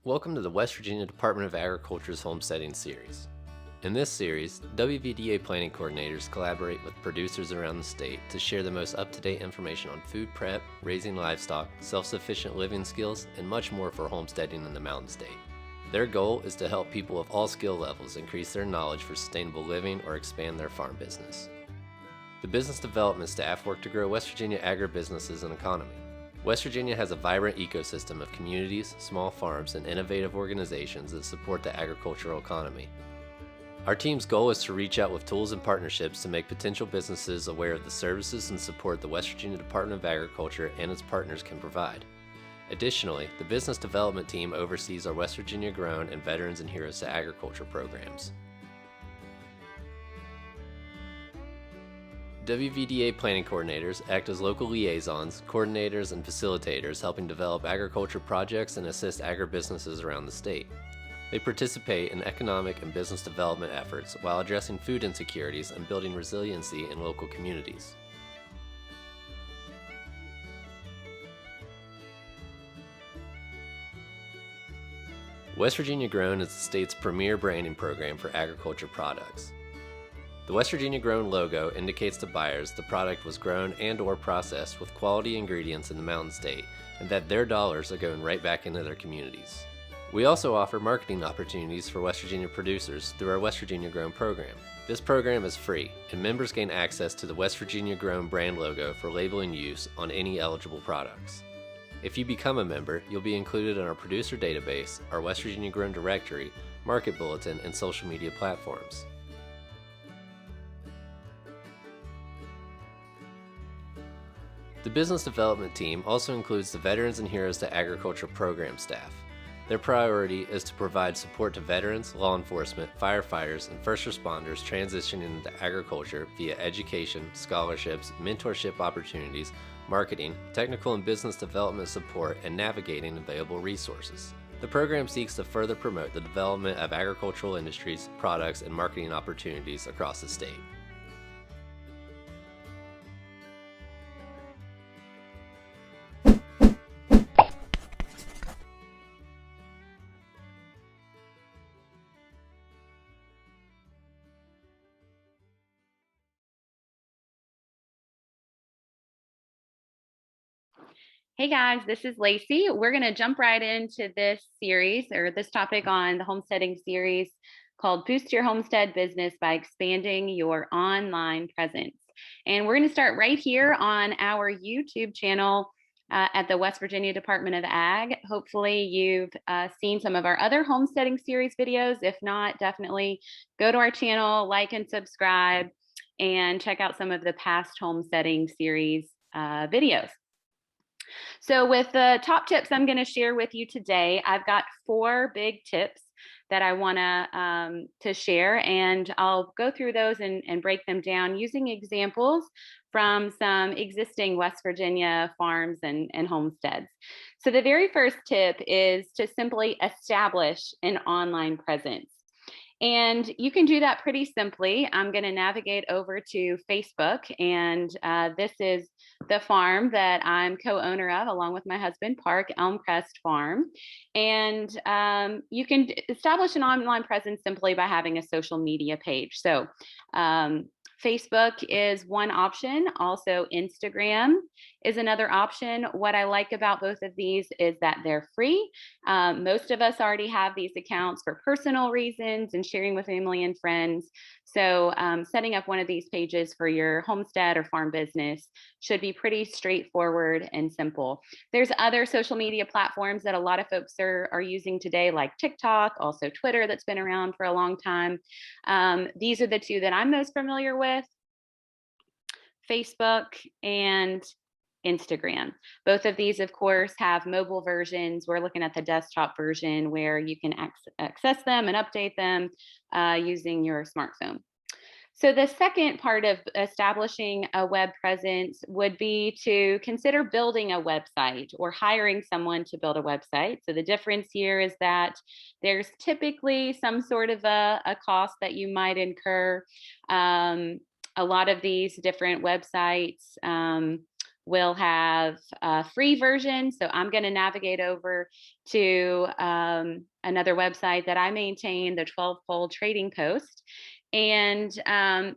Welcome to the West Virginia Department of Agriculture's Homesteading series. In this series, WVDA planning coordinators collaborate with producers around the state to share the most up-to-date information on food prep, raising livestock, self-sufficient living skills, and much more for homesteading in the Mountain State. Their goal is to help people of all skill levels increase their knowledge for sustainable living or expand their farm business. The business development staff work to grow West Virginia agribusinesses and economy. West Virginia has a vibrant ecosystem of communities, small farms, and innovative organizations that support the agricultural economy. Our team's goal is to reach out with tools and partnerships to make potential businesses aware of the services and support the West Virginia Department of Agriculture and its partners can provide. Additionally, the business development team oversees our West Virginia Grown and Veterans and Heroes to Agriculture programs. WVDA planning coordinators act as local liaisons, coordinators, and facilitators helping develop agriculture projects and assist agribusinesses around the state. They participate in economic and business development efforts while addressing food insecurities and building resiliency in local communities. West Virginia Grown is the state's premier branding program for agriculture products. The West Virginia Grown logo indicates to buyers the product was grown and/or processed with quality ingredients in the Mountain State and that their dollars are going right back into their communities. We also offer marketing opportunities for West Virginia producers through our West Virginia Grown program. This program is free, and members gain access to the West Virginia Grown brand logo for labeling use on any eligible products. If you become a member, you'll be included in our producer database, our West Virginia Grown directory, market bulletin, and social media platforms. The business development team also includes the Veterans and Heroes to Agriculture program staff. Their priority is to provide support to veterans, law enforcement, firefighters, and first responders transitioning into agriculture via education, scholarships, mentorship opportunities, marketing, technical and business development support, and navigating available resources. The program seeks to further promote the development of agricultural industries, products, and marketing opportunities across the state. Hey guys, this is Lacy. We're going to jump right into this series or this topic on the homesteading series called Boost Your Homestead Business by Expanding Your Online Presence. And we're going to start right here on our YouTube channel at the West Virginia Department of Ag. Hopefully you've seen some of our other homesteading series videos. If not, definitely go to our channel, like and subscribe, and check out some of the past homesteading series videos. So with the top tips I'm going to share with you today, I've got 4 big tips that I want to share, and I'll go through those and break them down using examples from some existing West Virginia farms and homesteads. So the very first tip is to simply establish an online presence. And you can do that pretty simply. I'm going to navigate over to Facebook, and this is the farm that I'm co-owner of along with my husband, Park Elmcrest Farm. And you can establish an online presence simply by having a social media page. So Facebook is one option. Also, Instagram is another option. What I like about both of these is that they're free. Most of us already have these accounts for personal reasons and sharing with family and friends. So setting up one of these pages for your homestead or farm business should be pretty straightforward and simple. There's other social media platforms that a lot of folks are using today, like TikTok, also Twitter, that's been around for a long time. These are the 2 that I'm most familiar with: Facebook and Instagram. Both of these, of course, have mobile versions. We're looking at the desktop version where you can access them and update them using your smartphone. So the second part of establishing a web presence would be to consider building a website or hiring someone to build a website. So the difference here is that there's typically some sort of a cost that you might incur. A lot of these different websites will have a free version. So I'm going to navigate over to another website that I maintain, the 12 Pole Trading Post. And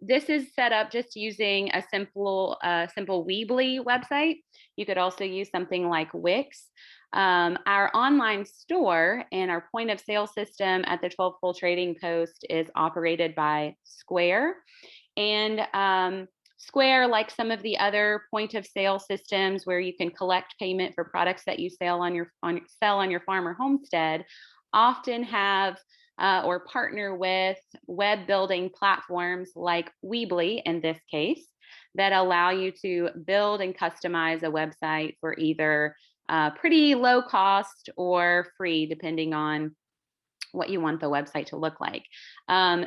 this is set up just using a simple Weebly website. You could also use something like Wix. Our online store and our point of sale system at the 12 Pole Trading Post is operated by Square. And Square, like some of the other point of sale systems where you can collect payment for products that you sell on your farm or homestead, often have or partner with web building platforms like Weebly in this case, that allow you to build and customize a website for either pretty low cost or free, depending on what you want the website to look like.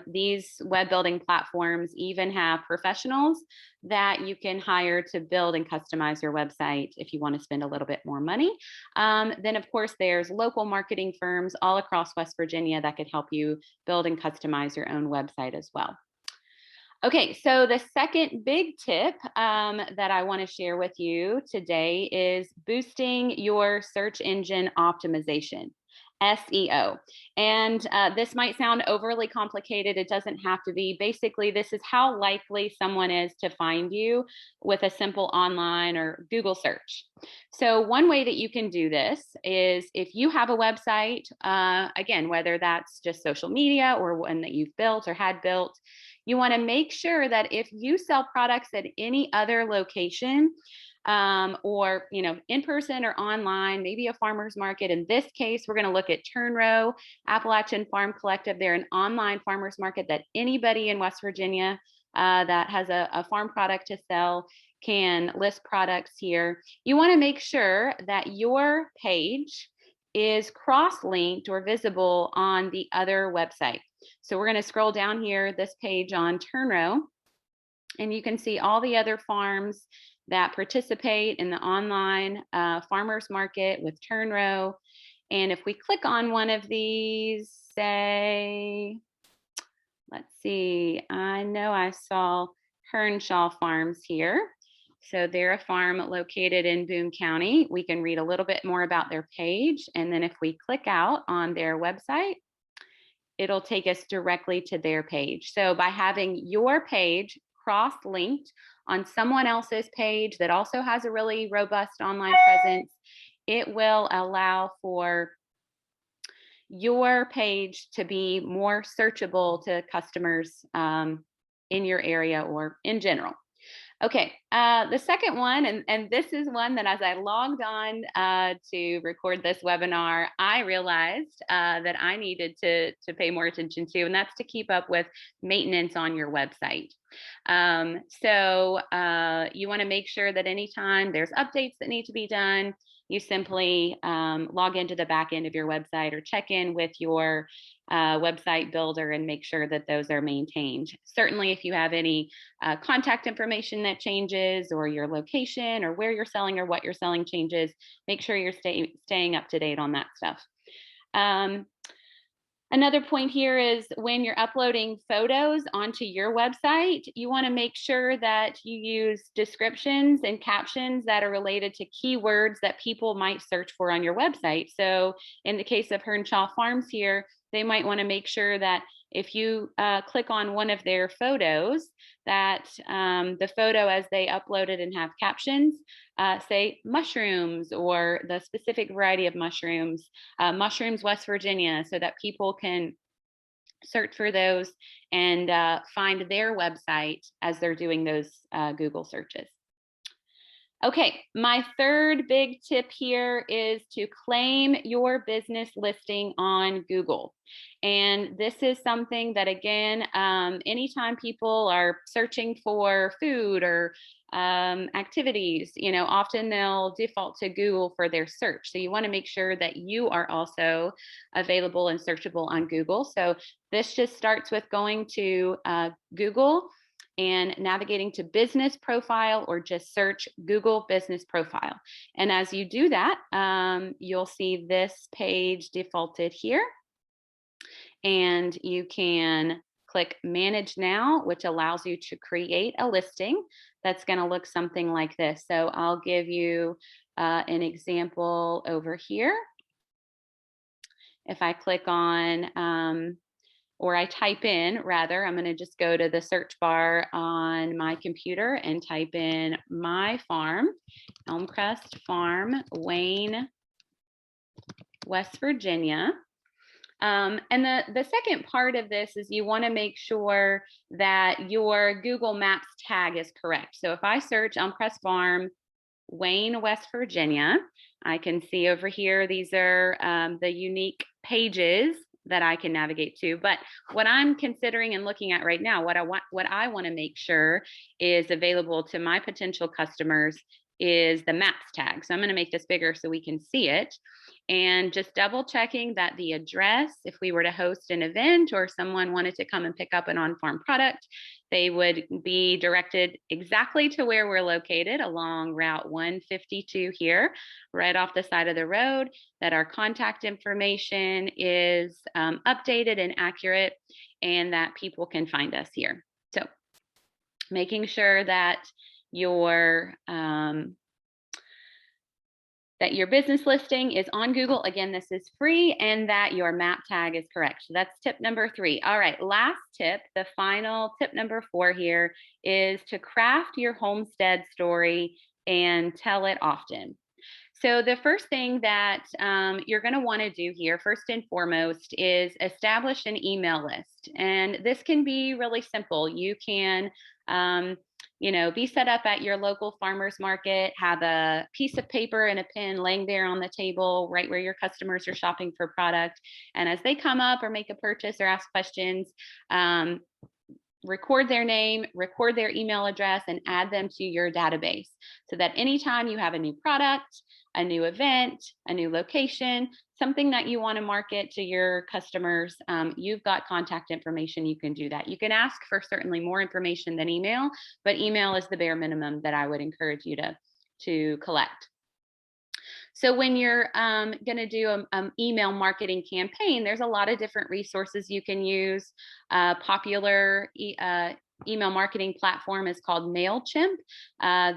These web building platforms even have professionals that you can hire to build and customize your website if you want to spend a little bit more money. Then, of course, there's local marketing firms all across West Virginia that could help you build and customize your own website as well. Okay, so the second big tip that I want to share with you today is boosting your search engine optimization. SEO. And this might sound overly complicated. It doesn't have to be. Basically, this is how likely someone is to find you with a simple online or Google search. So one way that you can do this is if you have a website, again, whether that's just social media or one that you've built or had built, you want to make sure that if you sell products at any other location, or in person or online, maybe a farmer's market. In this case, we're going to look at Turnrow Appalachian Farm Collective. They're an online farmer's market that anybody in West Virginia that has a farm product to sell can list products here. You want to make sure that your page is cross-linked or visible on the other website. So we're going to scroll down here, this page on Turnrow, and you can see all the other farms that participate in the online farmers market with Turnrow. And if we click on one of these, say, let's see, I know I saw Hernshaw Farms here. So they're a farm located in Boone County. We can read a little bit more about their page. And then if we click out on their website, it'll take us directly to their page. So by having your page cross-linked on someone else's page that also has a really robust online presence, it will allow for your page to be more searchable to customers in your area or in general. Okay, the second one, and this is one that as I logged on to record this webinar, I realized that I needed to pay more attention to, and that's to keep up with maintenance on your website. So you want to make sure that anytime there's updates that need to be done, you simply log into the back end of your website or check in with your website builder and make sure that those are maintained. Certainly, if you have any contact information that changes, or your location or where you're selling or what you're selling changes, make sure you're staying up to date on that stuff. Another point here is when you're uploading photos onto your website, you want to make sure that you use descriptions and captions that are related to keywords that people might search for on your website. So in the case of Hernshaw Farms here, they might want to make sure that if you click on one of their photos, that the photo as they upload it and have captions, say mushrooms or the specific variety of mushrooms, mushrooms West Virginia, so that people can search for those and find their website as they're doing those Google searches. Okay, my third big tip here is to claim your business listing on Google. And this is something that, again, anytime people are searching for food or activities, often they'll default to Google for their search. So you want to make sure that you are also available and searchable on Google. So this just starts with going to Google and navigating to business profile, or just search Google business profile. And as you do that, you'll see this page defaulted here. And you can click Manage Now, which allows you to create a listing that's going to look something like this. So I'll give you an example over here. If I click on, or I type in, rather, I'm going to just go to the search bar on my computer and type in my farm, Elmcrest Farm, Wayne, West Virginia. And the second part of this is you want to make sure that your Google Maps tag is correct. So if I search Elmcrest Farm, Wayne, West Virginia, I can see over here, these are the unique pages that I can navigate to. But what I'm considering and looking at right now, what I want to make sure is available to my potential customers is the maps tag. So I'm going to make this bigger so we can see it. And just double checking that the address, if we were to host an event or someone wanted to come and pick up an on-farm product, they would be directed exactly to where we're located along Route 152 here, right off the side of the road, that our contact information is updated and accurate, and that people can find us here. So making sure that your business listing is on Google. Again, this is free, and that your map tag is correct. So that's tip number 3. All right, last tip, the final tip number 4 here is to craft your homestead story and tell it often. So the first thing that you're going to want to do here, first and foremost, is establish an email list. And this can be really simple. You can be set up at your local farmer's market, have a piece of paper and a pen laying there on the table, right where your customers are shopping for product. And as they come up or make a purchase or ask questions, record their name, record their email address, and add them to your database so that anytime you have a new product, a new event, a new location, something that you want to market to your customers, you've got contact information, you can do that. You can ask for certainly more information than email, but email is the bare minimum that I would encourage you to collect. So when you're going to do an email marketing campaign, there's a lot of different resources you can use. Popular email marketing platform is called MailChimp.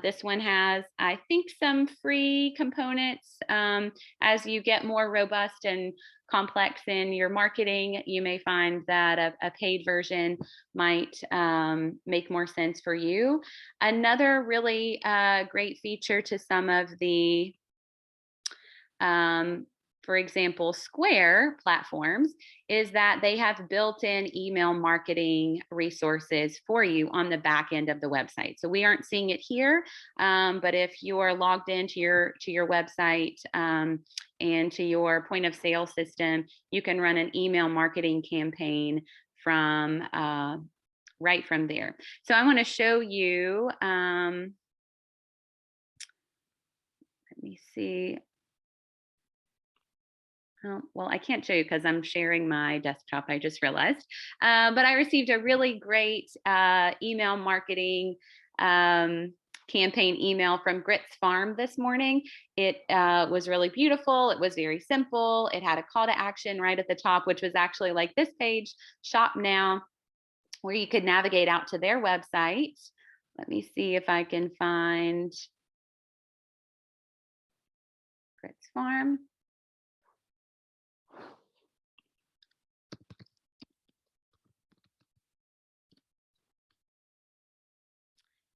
This one has, I think, some free components. As you get more robust and complex in your marketing, you may find that a paid version might make more sense for you. Another really great feature to some of the for example, Square platforms is that they have built-in email marketing resources for you on the back end of the website. So we aren't seeing it here, but if you are logged into your website and to your point of sale system, you can run an email marketing campaign from right from there. So I want to show you. Let me see. Oh, well, I can't show you because I'm sharing my desktop, I just realized. But I received a really great email marketing campaign email from Grit's Farm this morning. It was really beautiful. It was very simple. It had a call to action right at the top, which was actually like this page, Shop Now, where you could navigate out to their website. Let me see if I can find Grit's Farm.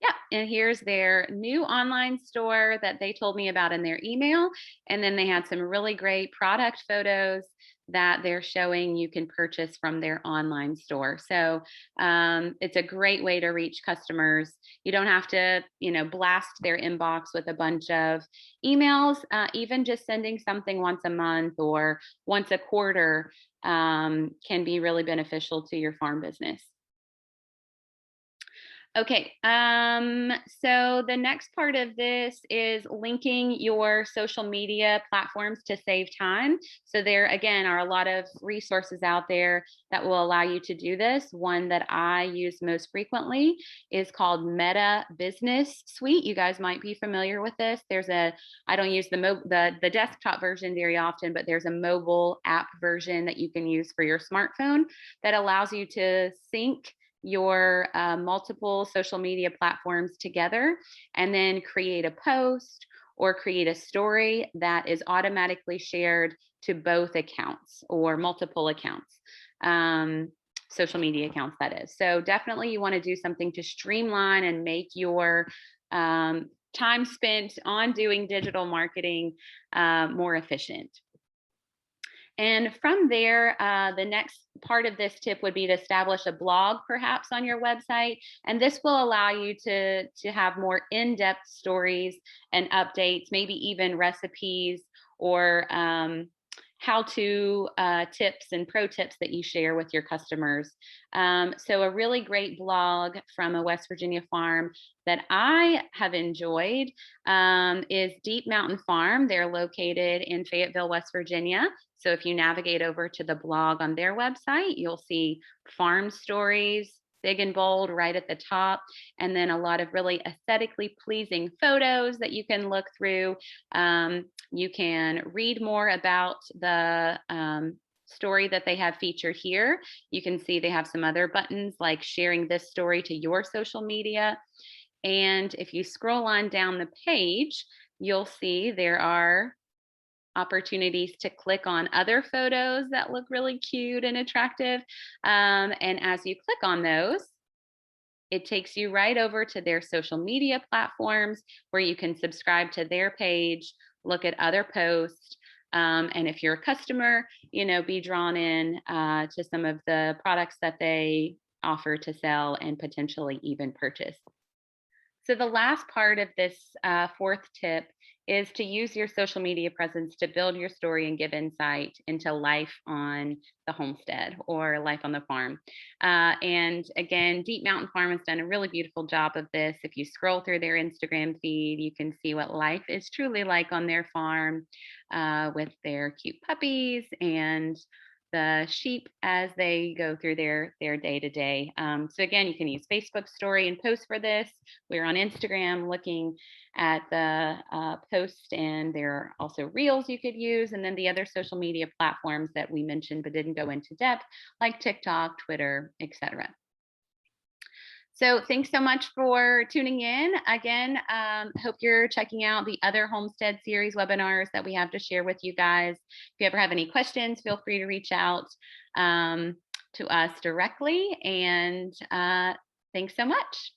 Yeah, and here's their new online store that they told me about in their email. And then they had some really great product photos that they're showing you can purchase from their online store. So it's a great way to reach customers. You don't have to, blast their inbox with a bunch of emails. Even just sending something once a month or once a quarter can be really beneficial to your farm business. Okay, so the next part of this is linking your social media platforms to save time. So there again are a lot of resources out there that will allow you to do this. One that I use most frequently is called Meta Business Suite. You guys might be familiar with this. I don't use the desktop version very often, but there's a mobile app version that you can use for your smartphone that allows you to sync your multiple social media platforms together and then create a post or create a story that is automatically shared to both accounts or multiple accounts, social media accounts, that is. So definitely you want to do something to streamline and make your time spent on doing digital marketing more efficient. And from there, the next part of this tip would be to establish a blog perhaps on your website. And this will allow you to have more in-depth stories and updates, maybe even recipes or how-to tips and pro tips that you share with your customers. So a really great blog from a West Virginia farm that I have enjoyed is Deep Mountain Farm. They're located in Fayetteville, West Virginia. So if you navigate over to the blog on their website, you'll see farm stories, big and bold right at the top, and then a lot of really aesthetically pleasing photos that you can look through. You can read more about the story that they have featured here. You can see they have some other buttons like sharing this story to your social media. And if you scroll on down the page, you'll see there are opportunities to click on other photos that look really cute and attractive. And as you click on those, it takes you right over to their social media platforms where you can subscribe to their page, look at other posts, and if you're a customer, be drawn in to some of the products that they offer to sell and potentially even purchase. So the last part of this fourth tip is to use your social media presence to build your story and give insight into life on the homestead or life on the farm. And again, Deep Mountain Farm has done a really beautiful job of this. If you scroll through their Instagram feed, you can see what life is truly like on their farm with their cute puppies and the sheep as they go through their day to day. So again, you can use Facebook story and post for this. We're on Instagram looking at the post, and there are also reels you could use, and then the other social media platforms that we mentioned but didn't go into depth, like TikTok, Twitter, etc. So thanks so much for tuning in. Again, hope you're checking out the other Homestead series webinars that we have to share with you guys. If you ever have any questions, feel free to reach out to us directly. And thanks so much.